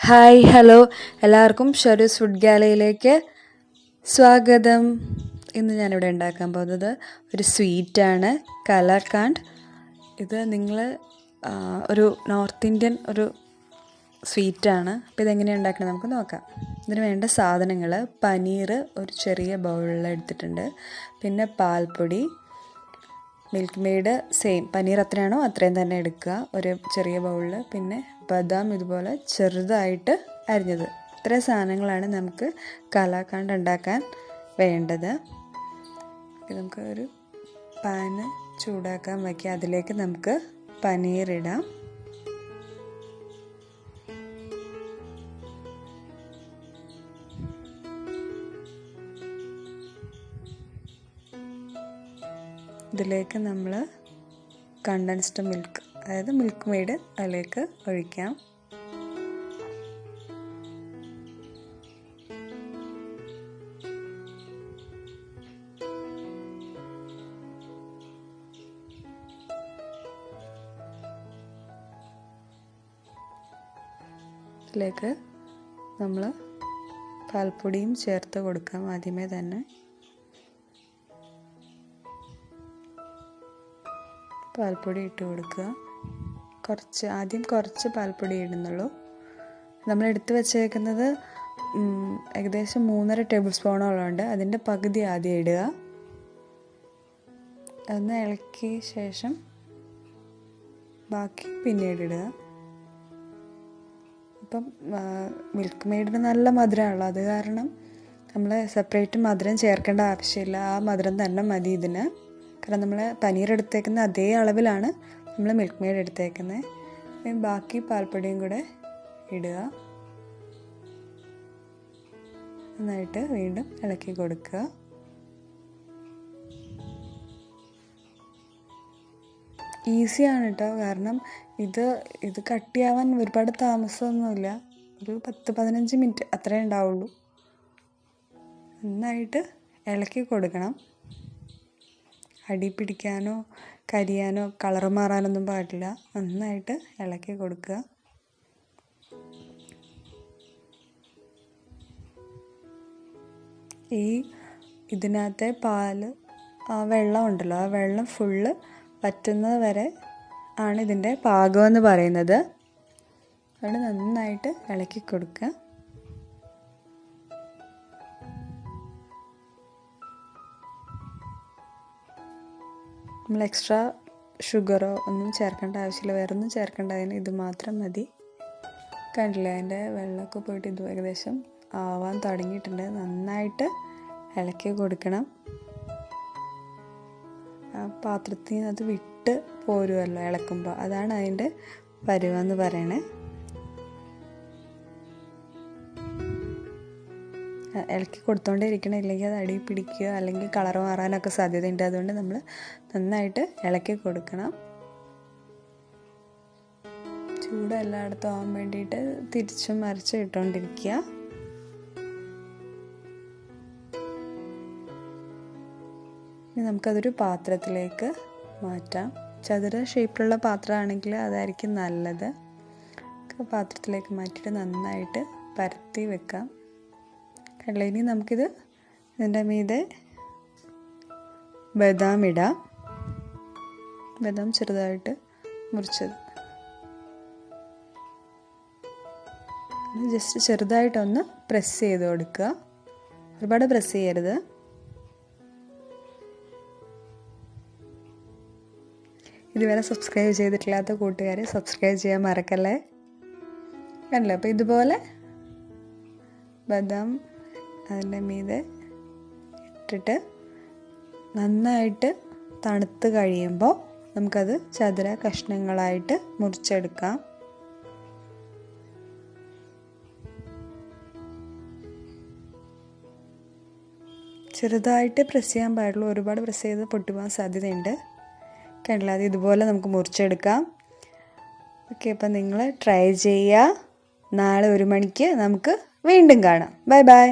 Hi hello എല്ലാവർക്കും ഷറൂസ് food ഗാലയിലേക്ക് സ്വാഗതം. ഇന്ന് ഞാനിവിടെ ഉണ്ടാക്കാൻ പോകുന്നത് ഒരു സ്വീറ്റാണ്, കലാക്കാണ്ട്. ഇത് നിങ്ങൾ ഒരു നോർത്ത് ഇന്ത്യൻ ഒരു സ്വീറ്റാണ്. അപ്പോൾ ഇതെങ്ങനെയാണ് ഉണ്ടാക്കുന്നത് നമുക്ക് നോക്കാം. ഇതിന് വേണ്ട സാധനങ്ങൾ: പനീർ ഒരു ചെറിയ ബൗളിൽ എടുത്തിട്ടുണ്ട്, പിന്നെ പാൽപ്പൊടി, മിൽക്ക് മെയ്ഡ് സെയിം പനീർ എത്രയാണോ അത്രയും തന്നെ എടുക്കുക ഒരു ചെറിയ ബൗളിൽ, പിന്നെ ബദാം ഇതുപോലെ ചെറുതായിട്ട് അരിഞ്ഞത്. ഇത്രയും സാധനങ്ങളാണ് നമുക്ക് കലാക്കാണ്ട് ഉണ്ടാക്കാൻ വേണ്ടത്. നമുക്ക് ഒരു പാന് ചൂടാക്കാൻ വയ്ക്കുക, അതിലേക്ക് നമുക്ക് പനീർ ഇടാം. ഇതിലേക്ക് നമ്മൾ കണ്ടൻസ്ഡ് മിൽക്ക്, അതായത് മിൽക്ക് മെയ്ഡ് അതിലേക്ക് ഒഴിക്കാം. ഇതിലേക്ക് നമ്മൾ പാൽപ്പൊടിയും ചേർത്ത് കൊടുക്കാം. ആദ്യമേ തന്നെ പാൽപ്പൊടി ഇട്ട് കൊടുക്കുക. ആദ്യം കുറച്ച് പാൽപ്പൊടി ഇടുന്നുള്ളൂ. നമ്മൾ എടുത്ത് വെച്ചേക്കുന്നത് ഏകദേശം 3.5 ടേബിൾ സ്പൂണോളം ഉണ്ട്. അതിൻ്റെ പകുതി ആദ്യം ഇടുക. അതൊന്ന് ഇളക്കിയ ശേഷം ബാക്കി പിന്നീട് ഇടുക. ഇപ്പം മിൽക്ക് മെയ്ഡിന് നല്ല മധുരമാണല്ലോ, അത് കാരണം നമ്മൾ സെപ്പറേറ്റ് മധുരം ചേർക്കേണ്ട ആവശ്യമില്ല. ആ മധുരം തന്നെ മതി ഇതിന്. കാരണം നമ്മൾ പനീർ എടുത്തേക്കുന്ന അതേ അളവിലാണ് നമ്മൾ മിൽക്ക് മെയ്ഡ് എടുത്തേക്കുന്നത്. ബാക്കി പാൽപ്പൊടിയും കൂടെ ഇടുക. നന്നായിട്ട് വീണ്ടും ഇളക്കി കൊടുക്കുക. ഈസിയാണ് കേട്ടോ, കാരണം ഇത് കട്ടിയാവാൻ ഒരുപാട് താമസമൊന്നുമില്ല. ഒരു 10-15 മിനിറ്റ് അത്രേ ഉണ്ടാവുള്ളൂ. നന്നായിട്ട് ഇളക്കി കൊടുക്കണം. അടി പിടിക്കാനോ കരിയാനോ കളർ മാറാനൊന്നും പാടില്ല. നന്നായിട്ട് ഇളക്കി കൊടുക്കുക. ഇതിനകത്തെ പാല് വെള്ളം ഉണ്ടല്ലോ, ആ വെള്ളം ഫുള്ള് വറ്റുന്നത് വരെ ആണ് ഇതിൻ്റെ പാകമെന്ന് പറയുന്നത്. അവിടെ നന്നായിട്ട് ഇളക്കി കൊടുക്കുക. നമ്മൾ എക്സ്ട്രാ ഷുഗറോ ഒന്നും ചേർക്കേണ്ട ആവശ്യമില്ല, വേറെ ഒന്നും ചേർക്കേണ്ട. അതിന് ഇത് മാത്രം മതി. കണ്ടില്ലേ, അതിൻ്റെ വെള്ളമൊക്കെ പോയിട്ട് ഇത് ഏകദേശം ആവാൻ തുടങ്ങിയിട്ടുണ്ട്. നന്നായിട്ട് ഇളക്കി കൊടുക്കണം. ആ പാത്രത്തിൽ നിന്ന് അത് വിട്ട് പോരുമല്ലോ ഇളക്കുമ്പോൾ, അതാണ് അതിൻ്റെ പരുവെന്ന് പറയണേ. ഇളക്കി കൊടുത്തോണ്ടേ ഇരിക്കണം, ഇല്ലെങ്കിൽ അത് അടി പിടിക്കുക അല്ലെങ്കിൽ കളർ മാറാനൊക്കെ സാധ്യതയുണ്ട്. അതുകൊണ്ട് നമ്മൾ നന്നായിട്ട് ഇളക്കി കൊടുക്കണം. ചൂട് എല്ലായിടത്തും ആവാൻ വേണ്ടിയിട്ട് തിരിച്ചും മറിച്ചും ഇട്ടുകൊണ്ടിരിക്കുക. ഇനി നമുക്കതൊരു പാത്രത്തിലേക്ക് മാറ്റാം. ചതുര ഷേപ്പിലുള്ള പാത്രമാണെങ്കിൽ അതായിരിക്കും നല്ലത്. പാത്രത്തിലേക്ക് മാറ്റിയിട്ട് നന്നായിട്ട് പരത്തി വെക്കാം. കണ്ടില്ലേ, ഇനി നമുക്കിത് ഇതിൻ്റെ മീതെ ബദാം ഇടാം. ബദാം ചെറുതായിട്ട് മുറിച്ചത് ജസ്റ്റ് ചെറുതായിട്ടൊന്ന് പ്രസ് ചെയ്ത് കൊടുക്കുക. ഒരുപാട് പ്രസ് ചെയ്യരുത്. ഇതുവരെ സബ്സ്ക്രൈബ് ചെയ്തിട്ടില്ലാത്ത കൂട്ടുകാർ സബ്സ്ക്രൈബ് ചെയ്യാൻ മറക്കല്ലേ. കണ്ടില്ലേ, അപ്പോൾ ഇതുപോലെ ബദാം അതിൻ്റെ മീതെ ഇട്ടിട്ട് നന്നായിട്ട് തണുത്ത് കഴിയുമ്പോൾ നമുക്കത് ചതുര കഷ്ണങ്ങളായിട്ട് മുറിച്ചെടുക്കാം. ചെറുതായിട്ട് പ്രസ് ചെയ്യാൻ പാടുള്ളൂ, ഒരുപാട് പ്രസ് ചെയ്ത് പൊട്ടിപ്പോകാൻ സാധ്യതയുണ്ട്. കണ്ടില്ല, അത് ഇതുപോലെ നമുക്ക് മുറിച്ചെടുക്കാം. ഓക്കെ, അപ്പം നിങ്ങൾ ട്രൈ ചെയ്യുക. നാളെ 1 മണിക്ക് നമുക്ക് വീണ്ടും കാണാം. Bye bye.